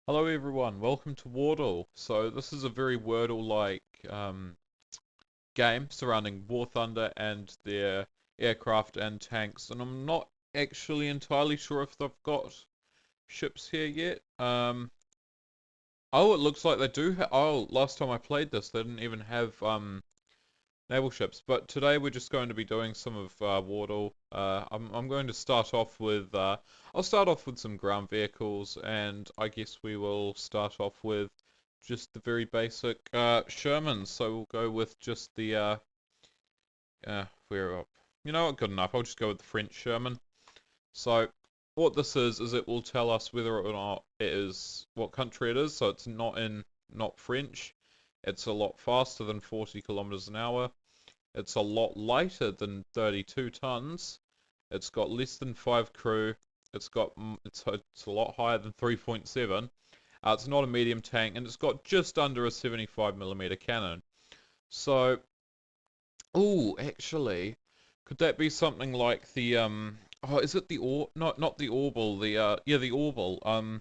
Hello everyone, welcome to Wardle. So this is a very Wordle-like game surrounding War Thunder and their aircraft and tanks, and I'm not actually entirely sure if they've got ships here yet. Oh, it looks like they do oh, last time I played this, they didn't even have naval ships, but today we're just going to be doing some of Wardle. I'm going to start off with, I'll start off with some ground vehicles, and I guess we will start off with just the very basic Shermans. So we'll go with just the, where up? You know what, good enough. I'll just go with the French Sherman. So what this is it will tell us whether or not it is, what country it is, so it's not French. It's a lot faster than 40 kilometers an hour. It's a lot lighter than 32 tons. It's got less than 5 crew. It's a lot higher than 3.7. It's not a medium tank, and it's got just under a 75 millimeter cannon. So, actually, could that be something like the Oh, is it the not the Orbital, the Orbital.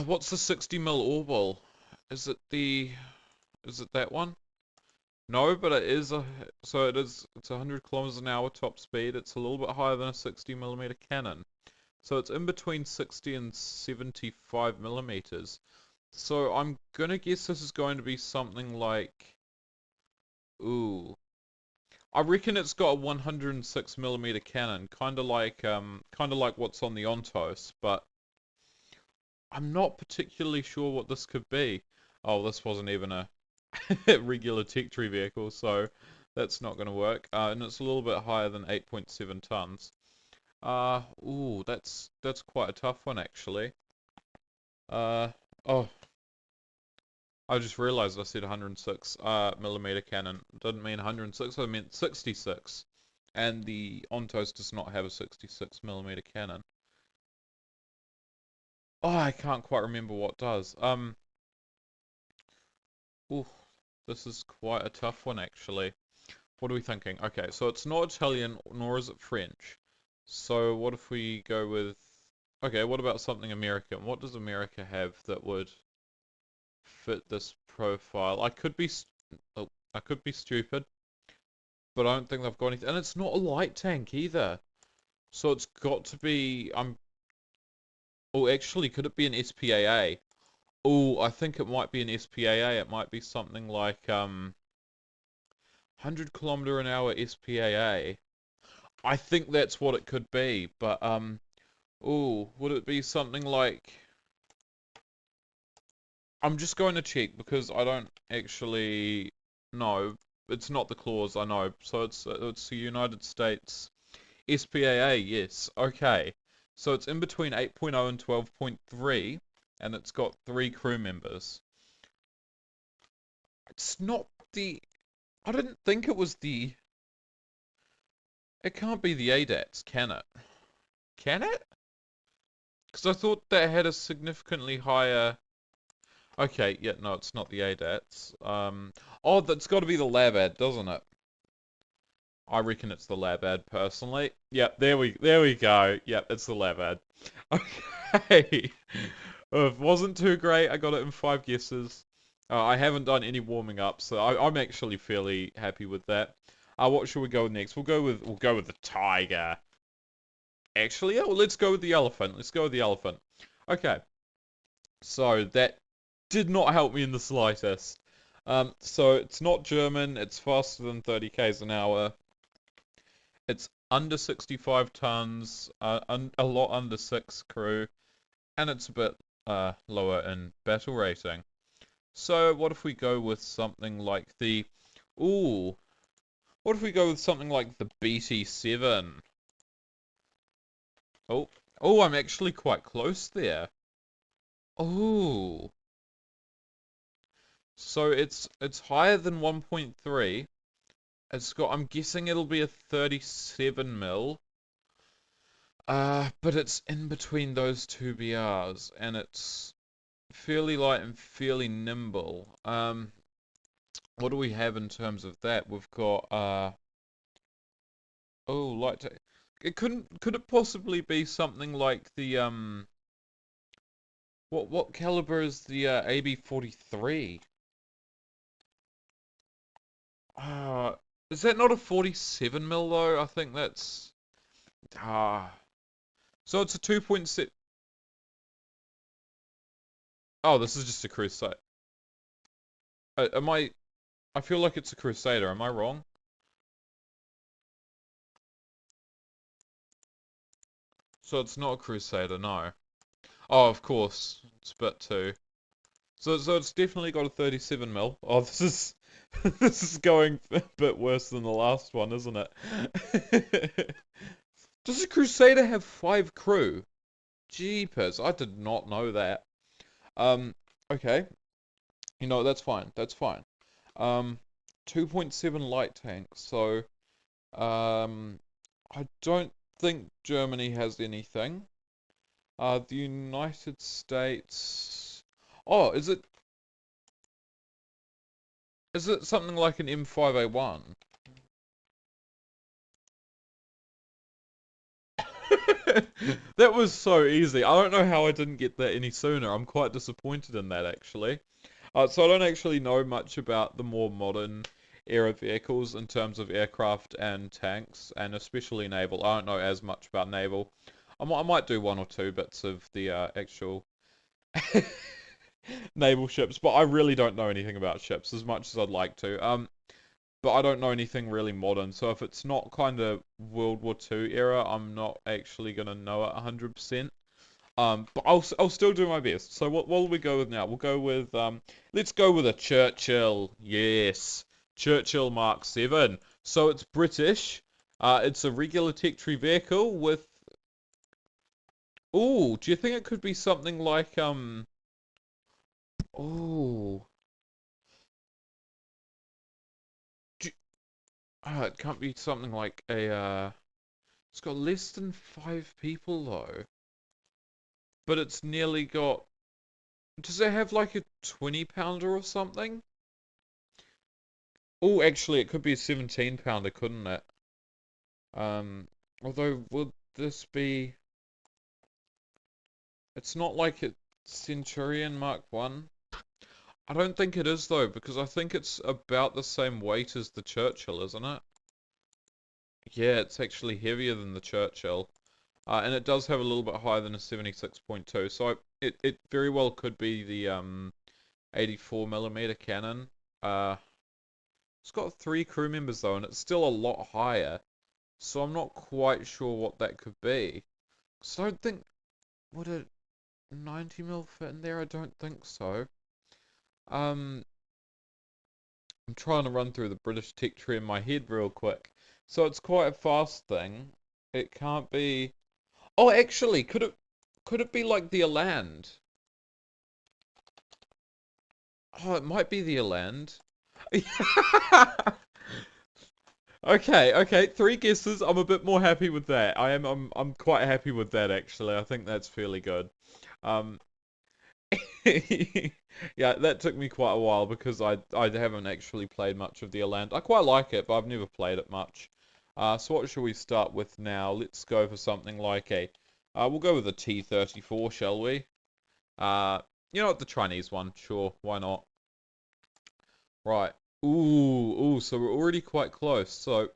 What's the 60 mil Orbital? Is it the is it that one? No, but it is it's 100 kilometers an hour top speed. It's a little bit higher than a 60 millimeter cannon. So it's in between 60 and 75 millimeters. So I'm gonna guess this is going to be something like, ooh, I reckon it's got a 106 millimeter cannon, kind of like what's on the Ontos, but I'm not particularly sure what this could be. Oh, this wasn't even a regular tech tree vehicle, so that's not going to work. And it's a little bit higher than 8.7 tons. That's quite a tough one actually. Uh, oh, I just realized I said 106 millimeter cannon. Didn't mean 106, I meant 66. And the Ontos does not have a 66 millimeter cannon. Oh, I can't quite remember what does. Ooh, this is quite a tough one actually. What are we thinking? Okay, so it's not Italian, nor is it French. So what if we go with... Okay, what about something American? What does America have that would fit this profile? Oh, I could be stupid, but I don't think they've got anything. And it's not a light tank either. So it's got to be... Oh, actually, could it be an SPAA? Oh, I think it might be an SPAA. It might be something like 100 kilometer an hour SPAA. I think that's what it could be, but would it be something like... I'm just going to check because I don't actually know. It's not the clause, I know. So it's the United States SPAA, yes. Okay. So it's in between 8.0 and 12.3, and it's got 3 crew members. It's not the... I didn't think it was the... It can't be the ADATs, can it? Can it? Because I thought that had a significantly higher... Okay, yeah, no, it's not the ADATs. Oh, that's got to be the lab ad, doesn't it? I reckon it's the lab ad, personally. Yep, there we go. Yep, it's the lab ad. Okay. It wasn't too great. I got it in 5 guesses. I haven't done any warming up, so I'm actually fairly happy with that. What should we go with next? We'll go with the tiger. Actually, yeah, well, let's go with the elephant. Let's go with the elephant. Okay. So that did not help me in the slightest. So it's not German, it's faster than 30 k's an hour. It's under 65 tons, a lot under 6 crew, and it's a bit lower in battle rating. So what if we go with something like the... Ooh, what if we go with something like the BT-7? Oh, I'm actually quite close there. Oh, so it's higher than 1.3. I'm guessing it'll be a 37 mil. But it's in between those two BRs, and it's fairly light and fairly nimble. What do we have in terms of that? We've got, oh, light. Could it possibly be something like the, What caliber is the AB-43? Uh, is that not a 47 mil though? I think that's ah. So it's a 2.6. Oh, this is just a Crusader. Am I? I feel like it's a Crusader. Am I wrong? So it's not a Crusader, no. Oh, of course, it's bit two. So it's definitely got a 37 mil. Oh, this is this is going a bit worse than the last one, isn't it? Does a Crusader have 5 crew? Jeepers, I did not know that. Okay. You know, that's fine. That's fine. Um, 2.7 light tank. So, um, I don't think Germany has anything. The United States. Oh, is it something like an M5A1? That was so easy. I don't know how I didn't get that any sooner. I'm quite disappointed in that actually. So I don't actually know much about the more modern era vehicles in terms of aircraft and tanks, and especially naval. I don't know as much about naval. I might do one or two bits of the actual naval ships, but I really don't know anything about ships as much as I'd like to. But I don't know anything really modern, so if it's not kind of World War II era, I'm not actually gonna know it 100%. But I'll still do my best. So what will we go with now? We'll go with let's go with a Churchill. Yes, Churchill Mark 7. So it's British. It's a regular tech-tree vehicle with. Oh, do you think it could be something like Oh, do, it can't be something like a It's got less than 5 people though, but it's nearly got. Does it have like a 20 pounder or something? Oh, actually, it could be a 17 pounder, couldn't it? Although, would this be? It's not like a Centurion Mark 1. I don't think it is though, because I think it's about the same weight as the Churchill, isn't it? Yeah, it's actually heavier than the Churchill. And it does have a little bit higher than a 76.2, so it very well could be the 84 millimeter cannon. Uh, it's got 3 crew members though, and it's still a lot higher. So I'm not quite sure what that could be. So I don't think would a 90 mil fit in there? I don't think so. Um, I'm trying to run through the British tech tree in my head real quick. So it's quite a fast thing. It can't be. Oh, actually, could it be like the Eland? Oh, it might be the Eland. Okay, okay, 3 guesses. I'm a bit more happy with that. I'm quite happy with that actually. I think that's fairly good. Um, yeah, that took me quite a while because I haven't actually played much of the Eland. I quite like it, but I've never played it much. So what should we start with now? Let's go for something like a. We'll go with a T-34, shall we? Uh, you know what, the Chinese one. Sure, why not? Right. Ooh, so we're already quite close. So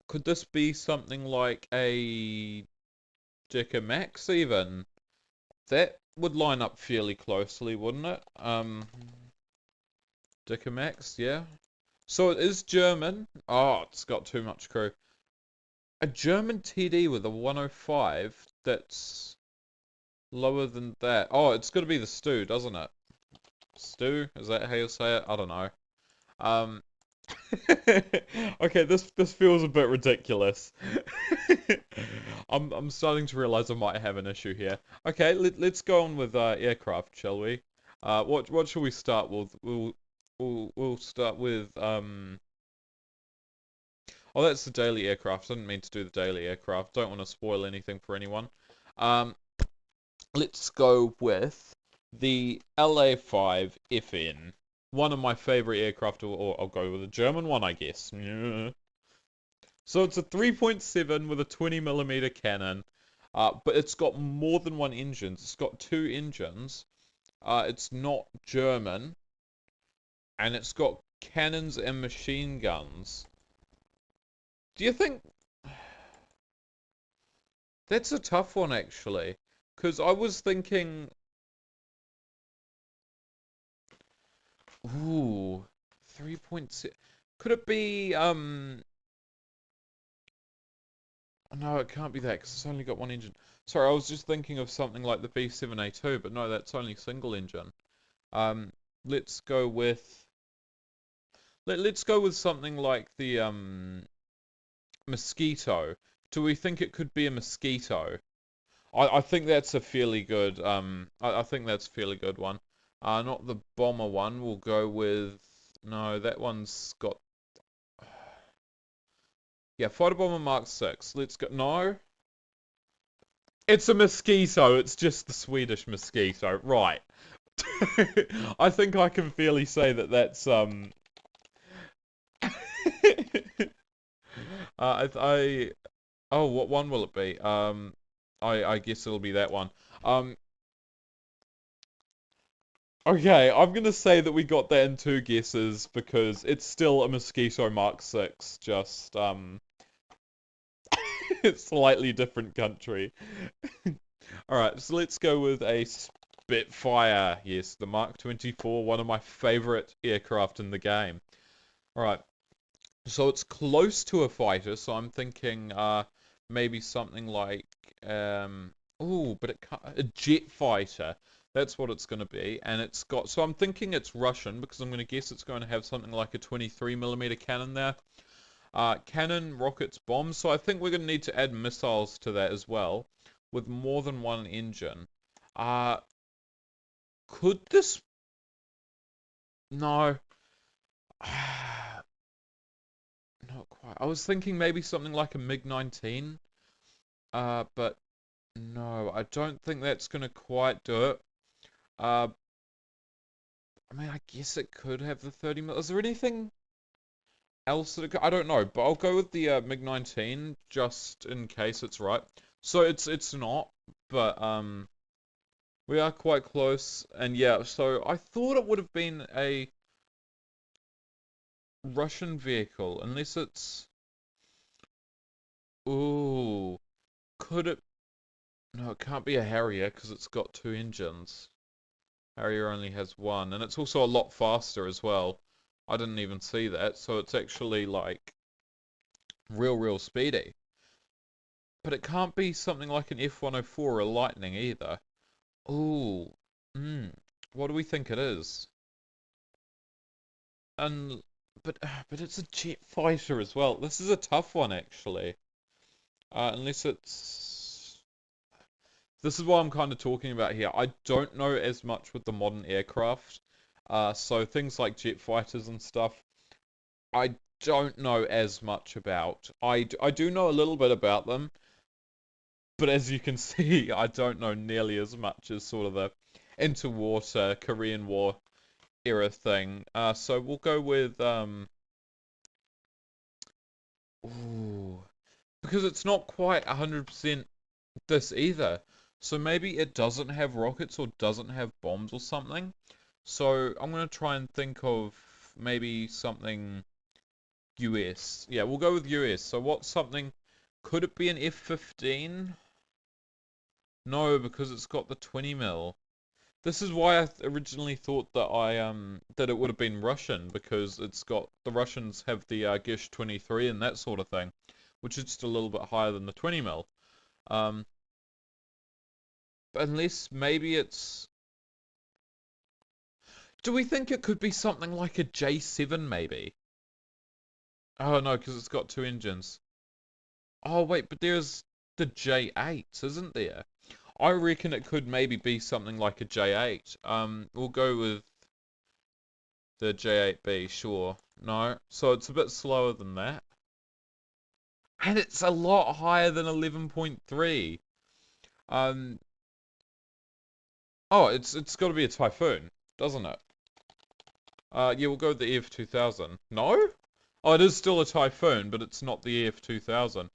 could this be something like a Dicker Max even? That would line up fairly closely, wouldn't it? Dicker Max, yeah. So it is German. Oh, it's got too much crew. A German TD with a 105 that's lower than that. Oh, it's got to be the Stew, doesn't it? Stew? Is that how you say it? I don't know. Um, okay, this feels a bit ridiculous. I'm starting to realize I might have an issue here. Okay, let's go on with aircraft, shall we? What shall we start with? We'll start with Oh, that's the daily aircraft. I didn't mean to do the daily aircraft. Don't want to spoil anything for anyone. Um, let's go with the LA5 FN. One of my favorite aircraft, or I'll go with a German one, I guess. So it's a 3.7 with a 20 millimeter cannon. But it's got more than one engine. It's got two engines. It's not German, and it's got cannons and machine guns. Do you think that's a tough one actually? Because I was thinking, ooh, 3.6. Could it be No, it can't be that because it's only got one engine. Sorry, I was just thinking of something like the B7A2, but no, that's only single engine. Um, let's go with let's go with something like the Mosquito. Do we think it could be a Mosquito? I think that's a fairly good I think that's a fairly good one. Not the bomber one. We'll go with no, that one's got yeah, fighter bomber Mark 6. Let's go. No, it's a Mosquito. It's just the Swedish Mosquito, right? I think I can fairly say that that's I oh, what one will it be? I guess it'll be that one. Um, okay, I'm gonna say that we got that in two guesses because it's still a Mosquito Mark 6, just it's slightly different country. All right, so let's go with a Spitfire. Yes, the Mark 24, one of my favorite aircraft in the game. All right. So it's close to a fighter, so I'm thinking maybe something like oh, but it can't, a jet fighter. That's what it's going to be, and it's got. So I'm thinking it's Russian because I'm going to guess it's going to have something like a 23 millimeter cannon there. Cannon, rockets, bombs. So I think we're going to need to add missiles to that as well, with more than one engine. Uh, could this? No. Not quite. I was thinking maybe something like a MiG-19, but no, I don't think that's gonna quite do it. Uh, I mean, I guess it could have the 30 mil. Is there anything else that I don't know, but I'll go with the MiG-19 just in case it's right. So it's not, but we are quite close, and yeah. So I thought it would have been a Russian vehicle, unless it's. Ooh, could it? No, it can't be a Harrier because it's got two engines. Harrier only has one, and it's also a lot faster as well. I didn't even see that, so it's actually like real speedy. But it can't be something like an F-104 or a Lightning either. Ooh, what do we think it is? And but it's a jet fighter as well. This is a tough one actually. Unless it's this is what I'm kind of talking about here. I don't know as much with the modern aircraft. So things like jet fighters and stuff, I don't know as much about. I do know a little bit about them, but as you can see, I don't know nearly as much as sort of the interwater Korean War era thing. So we'll go with ooh, because it's not quite 100% this either. So maybe it doesn't have rockets or doesn't have bombs or something. So I'm gonna try and think of maybe something US. Yeah, we'll go with US. So what's something? Could it be an F-15? No, because it's got the 20 mil. This is why I originally thought that that it would have been Russian because it's got the Russians have the Gish 23 and that sort of thing, which is just a little bit higher than the 20 mil. Um, unless maybe it's. Do we think it could be something like a J7 maybe? Oh no, because it's got two engines. Oh wait, but there's the J8s, isn't there? I reckon it could maybe be something like a J8. We'll go with the J8B, sure. No, so it's a bit slower than that. And it's a lot higher than 11.3. Um, oh, it's got to be a Typhoon, doesn't it? Yeah, we'll go with the EF2000. No? Oh, it is still a Typhoon, but it's not the EF2000.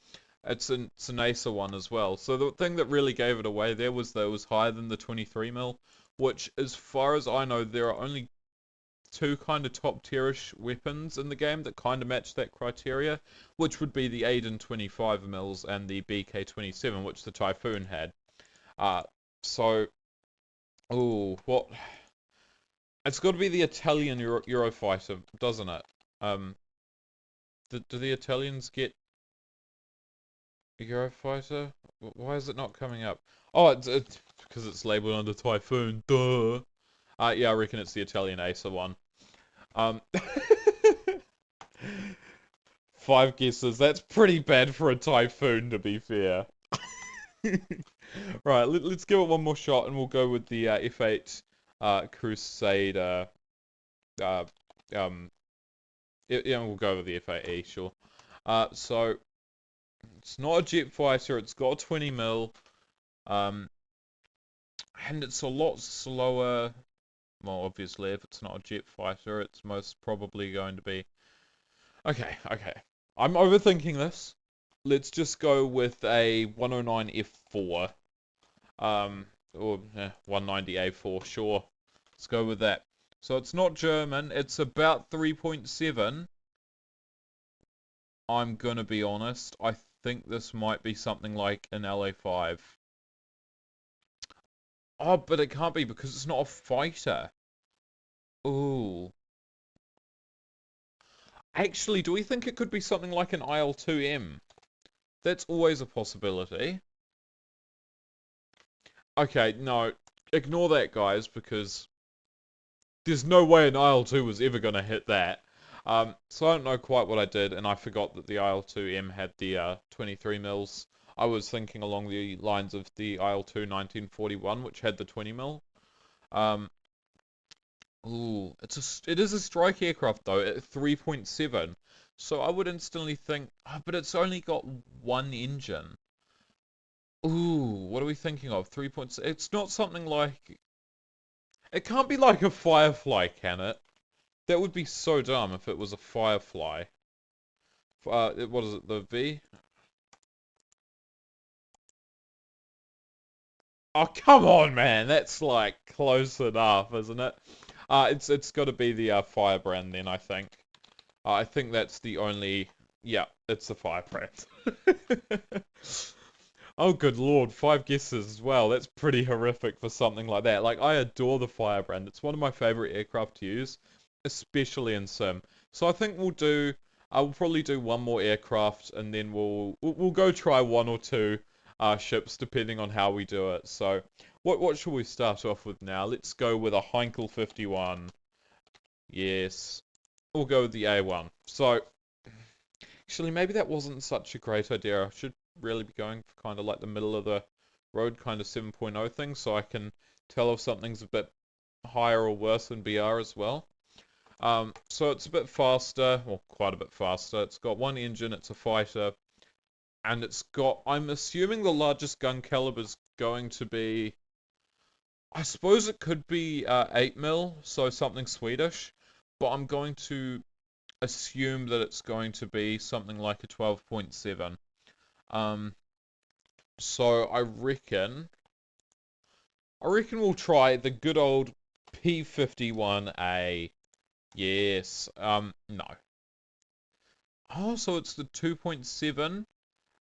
It's an Acer one as well. So the thing that really gave it away there was that it was higher than the 23 mil, which, as far as I know, there are only two kind of top tierish weapons in the game that kind of match that criteria, which would be the Aiden 25 mils and the BK-27, which the Typhoon had. Uh, so, what? It's got to be the Italian Eurofighter, doesn't it? Um, do the Italians get Eurofighter? Why is it not coming up? Oh, it's because it's labeled under Typhoon. Duh. Yeah, I reckon it's the Italian Acer one. Um, 5 guesses. That's pretty bad for a Typhoon, to be fair. Right, let's give it one more shot, and we'll go with the F8 Crusader. Uh, um, yeah, we'll go with the F8E, sure. So it's not a jet fighter. It's got 20 mil. And it's a lot slower. Well, obviously, if it's not a jet fighter, it's most probably going to be. Okay. I'm overthinking this. Let's just go with a 109 F4. Or 190 A4, sure. Let's go with that. So it's not German. It's about 3.7. I'm gonna be honest. I think this might be something like an LA5. Oh, but it can't be because it's not a fighter. Ooh. Actually, do we think it could be something like an IL-2M? That's always a possibility. Okay, no. Ignore that, guys, because there's no way an IL-2 was ever going to hit that. So I don't know quite what I did, and I forgot that the IL-2M had the 23 mils. I was thinking along the lines of the IL-2 1941, which had the 20 mil. Ooh, it is a strike aircraft though at 3.7. So I would instantly think, but it's only got one engine. Ooh, what are we thinking of? 3.6. It's not something like. It can't be like a Firefly, can it? That would be so dumb if it was a Firefly. What is it? The V? Oh, come on, man. That's like close enough, isn't it? It's got to be the Firebrand then, I think. I think that's the only. Yeah, it's the Firebrand. Oh, good lord, 5 guesses as well. That's pretty horrific for something like that. Like, I adore the Firebrand. It's one of my favorite aircraft to use, especially in Sim. So I think we'll probably do one more aircraft, and then we'll go try one or two ships depending on how we do it. So, what should we start off with now? Let's go with a Heinkel 51. Yes, we'll go with the A1. So, actually, maybe that wasn't such a great idea. I should really be going for kind of like the middle of the road kind of 7.0 thing, so I can tell if something's a bit higher or worse than BR as well. So it's a bit faster, well, quite a bit faster. It's got one engine, it's a fighter, and it's got, I'm assuming the largest gun caliber is going to be, I suppose it could be 8 mil, so something Swedish, but I'm going to assume that it's going to be something like a 12.7. So I reckon we'll try the good old P51A. Yes. No. Oh, so it's the 2.7.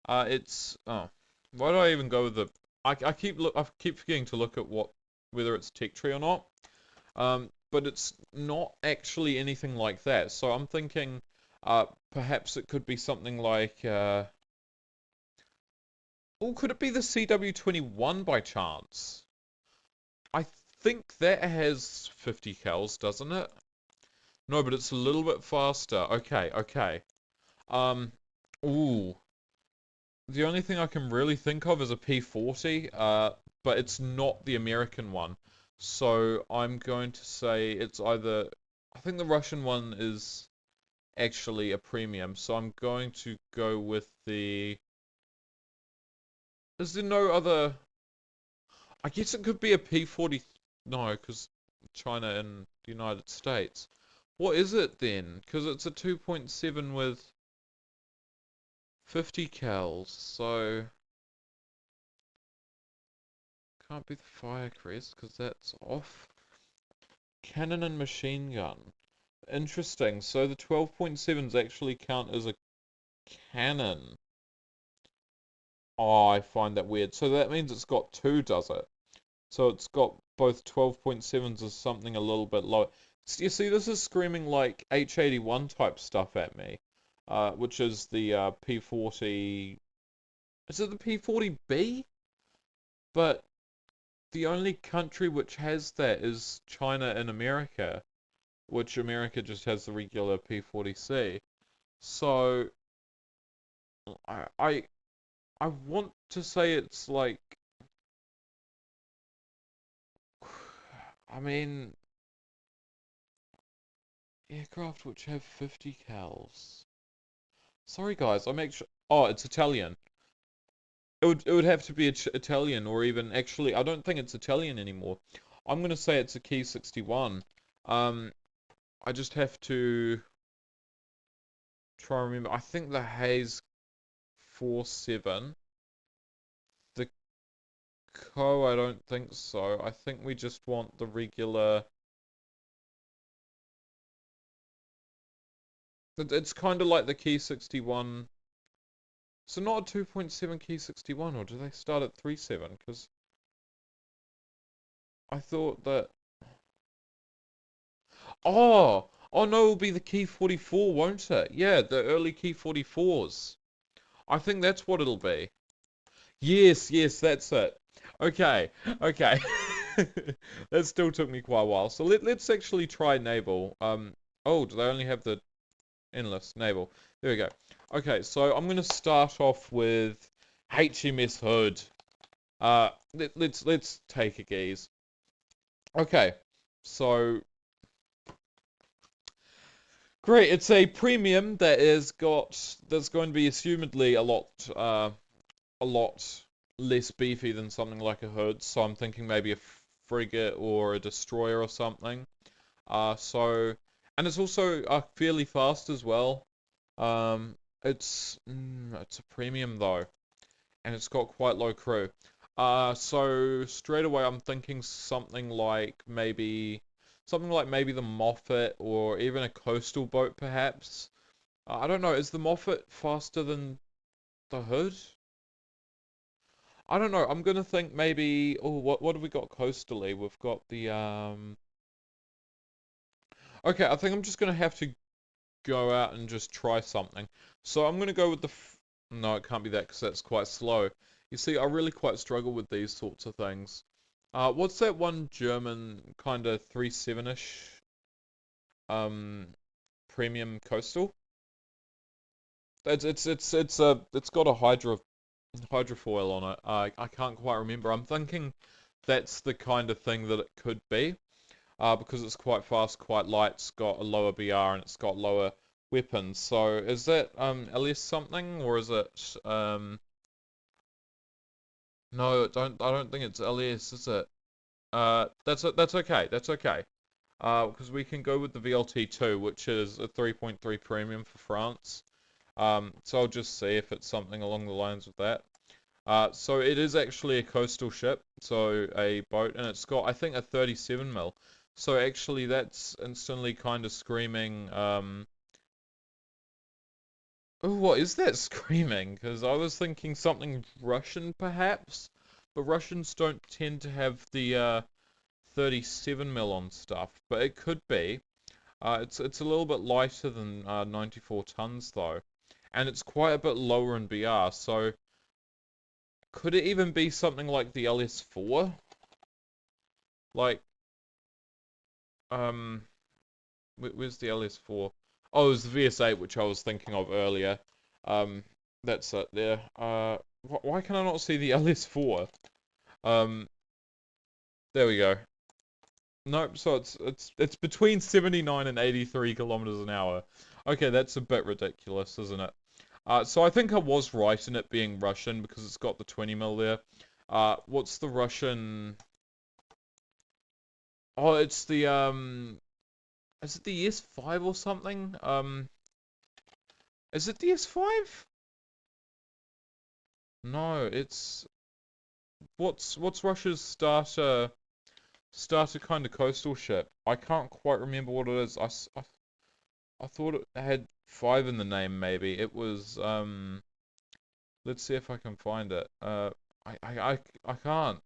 Why do I even go with the? I keep forgetting to look at whether it's tech tree or not. But it's not actually anything like that. So I'm thinking, perhaps it could be something like, could it be the CW21 by chance? I think that has 50 cals, doesn't it? No, but it's a little bit faster. Okay. Um, ooh. The only thing I can really think of is a P40, but it's not the American one. So I'm going to say it's either, I think the Russian one is actually a premium, so I'm going to go with is there no other, I guess it could be a P40, no, because China and the United States. What is it then? Because it's a 2.7 with 50 cals, so can't be the Firecrest because that's off. Cannon and machine gun. Interesting. So the 12.7s actually count as a cannon. Oh, I find that weird. So that means it's got two, does it? So it's got both 12.7s as something a little bit low. You see, this is screaming like H81 type stuff at me, which is the P40. Is it the P40B? But the only country which has that is China and America, which America just has the regular P40C. So I I, I want to say it's like, I mean, aircraft which have 50 cals. Sorry guys, I make sure. Oh, it's Italian. It would have to be Italian, or even actually I don't think it's Italian anymore. I'm gonna say it's a Key 61. Um, I just have to try and remember. I think the Hayes 47. The Co, I don't think so. I think we just want the regular. It's kind of like the Key 61. So not a 2.7 Key 61, or do they start at 3.7? Because I thought that. Oh no, it'll be the Key 44, won't it? Yeah, the early Key 44s. I think that's what it'll be. Yes, yes, that's it. Okay, okay. That still took me quite a while. So let's actually try naval. Oh, do they only have the endless naval? There we go. Okay, so I'm gonna start off with HMS Hood. Let's take a gaze. Okay, so great. It's a premium that's going to be assumedly a lot less beefy than something like a Hood. So I'm thinking maybe a frigate or a destroyer or something. And it's also fairly fast as well. It's a premium though, and it's got quite low crew. So straight away I'm thinking something like maybe the Moffat or even a coastal boat perhaps. I don't know. Is the Moffat faster than the Hood? I don't know. I'm gonna think maybe. Oh, what have we got coastally? We've got the Okay, I think I'm just gonna have to go out and just try something. So I'm gonna go with the. No, it can't be that because that's quite slow. You see, I really quite struggle with these sorts of things. What's that one German kind of 3.7-ish um premium coastal? It's got a hydrofoil on it. I can't quite remember. I'm thinking that's the kind of thing that it could be. Because it's quite fast, quite light, it's got a lower BR and it's got lower weapons. So is that LS something or is it no, I don't think it's LS, is it? That's okay. That's okay. Because we can go with the VLT2, which is a 3.3 premium for France. So I'll just see if it's something along the lines of that. So it is actually a coastal ship, so a boat, and it's got, I think, a 37 mil. So actually, that's instantly kind of screaming. Oh, what is that screaming? Because I was thinking something Russian, perhaps, but Russians don't tend to have the 37 mil on stuff, but it could be. It's a little bit lighter than 94 tons though, and it's quite a bit lower in BR. So could it even be something like the LS4? Like, um, where's the LS4? Oh, it was the VS8, which I was thinking of earlier. Um, that's it there. Why can I not see the LS4? Um, there we go. Nope, so it's between 79 and 83 kilometers an hour. Okay, that's a bit ridiculous, isn't it? So I think I was right in it being Russian because it's got the 20 mil there. What's the Russian? Oh, it's the is it the S5 or something? Is it the S5? No, it's what's Russia's starter kind of coastal ship. I can't quite remember what it is. I thought it had five in the name. Maybe it was. Let's see if I can find it. I can't.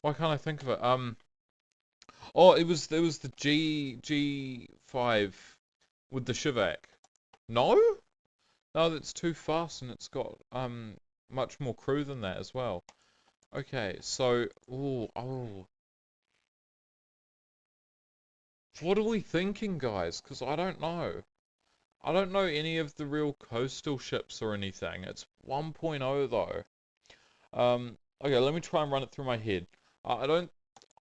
Why can't I think of it? Oh, it was the G5 with the Shivak. No? No, that's too fast and it's got much more crew than that as well. Okay, so what are we thinking, guys? Because I don't know. I don't know any of the real coastal ships or anything. It's 1.0 though. Okay, let me try and run it through my head. I don't.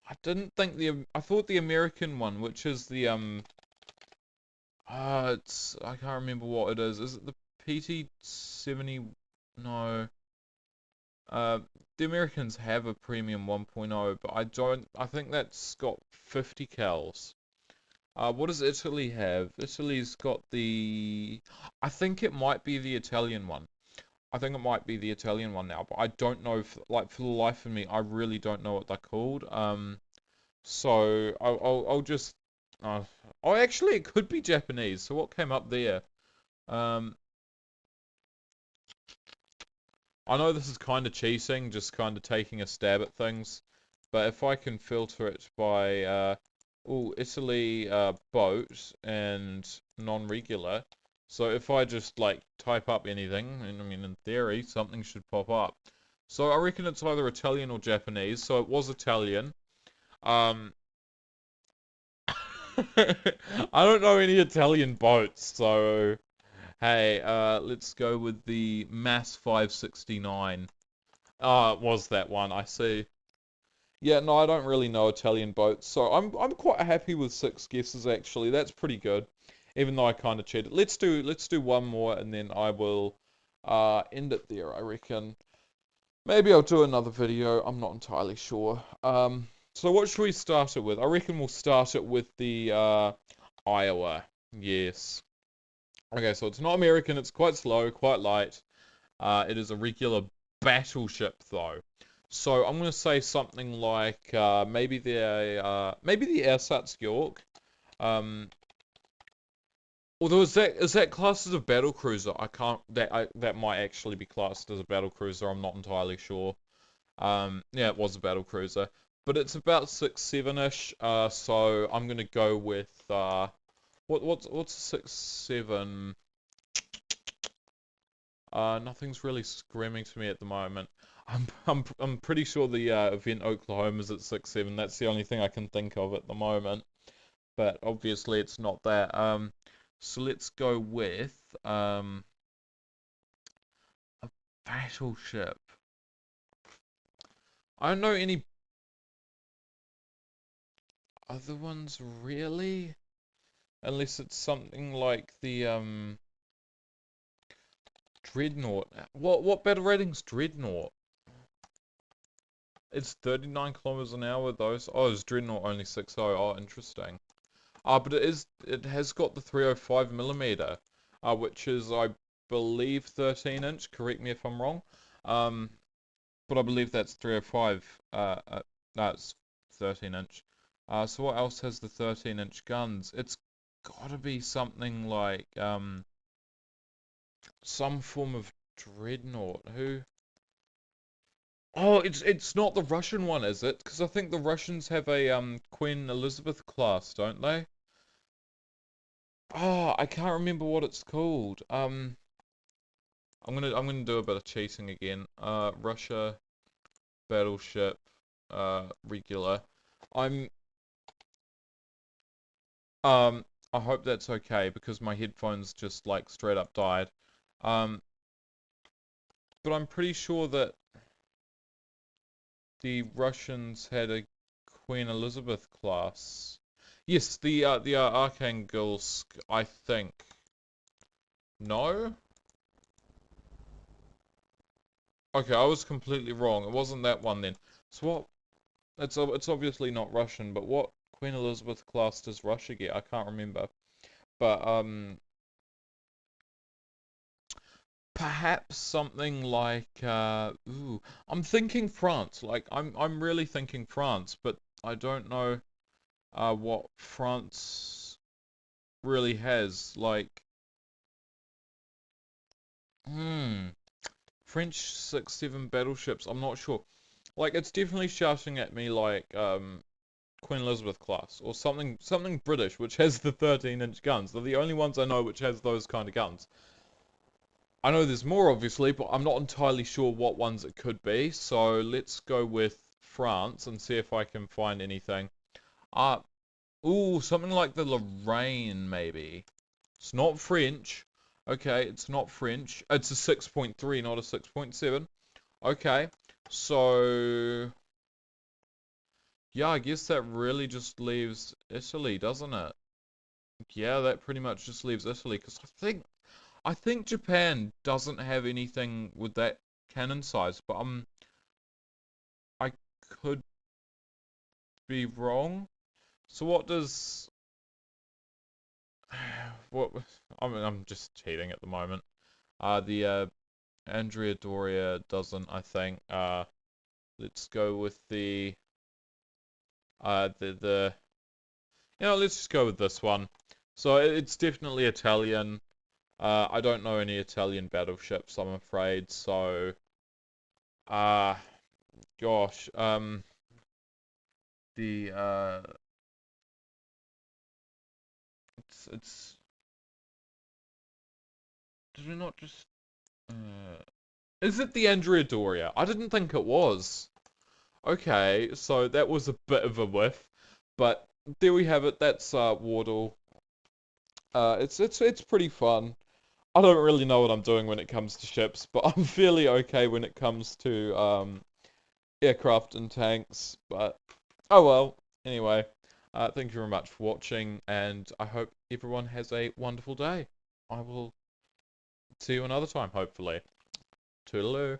I didn't think I thought the American one, which is the I can't remember what it is. Is it the PT-70? No. Uh, the Americans have a premium 1.0, but I think that's got 50 cals. What does Italy have? Italy's got I think it might be the Italian one. I think it might be the Italian one now, but I don't know, like, for the life of me, I really don't know what they're called. So I'll just, oh, actually, it could be Japanese. So what came up there? Um, I know this is kind of cheating, just kind of taking a stab at things, but if I can filter it by, Italy, boat and non-regular. So if I just like type up anything, and I mean in theory something should pop up. So I reckon it's either Italian or Japanese. So it was Italian. Um, I don't know any Italian boats, so hey, let's go with the Mass 569. It was that one, I see. Yeah, no, I don't really know Italian boats, so I'm quite happy with six guesses actually. That's pretty good, even though I kind of cheated. Let's do one more, and then I will end it there. I reckon. Maybe I'll do another video. I'm not entirely sure. So what should we start it with? I reckon we'll start it with the Iowa. Yes. Okay, so it's not American. It's quite slow, quite light. It is a regular battleship, though. So I'm gonna say something like maybe the Ersatz York. Um, although is that classed as a battle cruiser? I can't. That might actually be classed as a battle cruiser. I'm not entirely sure. Yeah, it was a battle cruiser, but it's about 6'7"-ish. So I'm gonna go with what's 6'7"? Nothing's really screaming to me at the moment. I'm pretty sure the event Oklahoma's at 6'7". That's the only thing I can think of at the moment. But obviously it's not that. So let's go with a battleship. I don't know any other ones really, unless it's something like the Dreadnought. What battle rating's Dreadnought? It's 39 kilometers an hour though. Oh, is Dreadnought only 60? Oh, interesting. But it has got the 305 millimeter, which is, I believe, 13 inch. Correct me if I'm wrong. Um, but I believe that's 305. No, it's 13 inch. So what else has the 13-inch guns? It's gotta be something like some form of dreadnought. Who? Oh, it's not the Russian one, is it? Because I think the Russians have a Queen Elizabeth class, don't they? Oh, I can't remember what it's called. I'm gonna do a bit of cheating again. Russia battleship, regular. I'm um I hope that's okay because my headphones just like straight up died. Um, but I'm pretty sure that the Russians had a Queen Elizabeth class. Yes, the Archangelsk, I think. No? Okay, I was completely wrong. It wasn't that one then. So what? It's obviously not Russian, but what Queen Elizabeth class does Russia get? I can't remember. But Perhaps something like ooh, I'm thinking France. Like I'm really thinking France, but I don't know what France really has. Like hmm, French 6-7 battleships. I'm not sure. Like it's definitely shouting at me like Queen Elizabeth class or something British which has the 13-inch guns. They're the only ones I know which has those kind of guns. I know there's more obviously, but I'm not entirely sure what ones it could be. So let's go with France and see if I can find anything. Uh, ooh, something like the Lorraine maybe. It's not French. Okay, it's not French. It's a 6.3, not a 6.7. Okay, so yeah, I guess that really just leaves Italy, doesn't it? Yeah, that pretty much just leaves Italy because I think Japan doesn't have anything with that cannon size, but I could be wrong. So what does what I'm just cheating at the moment. The Andrea Doria doesn't, I think. Let's go with the let's just go with this one. So it's definitely Italian. I don't know any Italian battleships, I'm afraid. So, uh, gosh, the it's did we not just is it the Andrea Doria? I didn't think it was. Okay, so that was a bit of a whiff, but there we have it. That's Wardle. It's pretty fun. I don't really know what I'm doing when it comes to ships, but I'm fairly okay when it comes to aircraft and tanks. But oh well. Anyway, thank you very much for watching, and I hope everyone has a wonderful day. I will see you another time, hopefully. Toodaloo.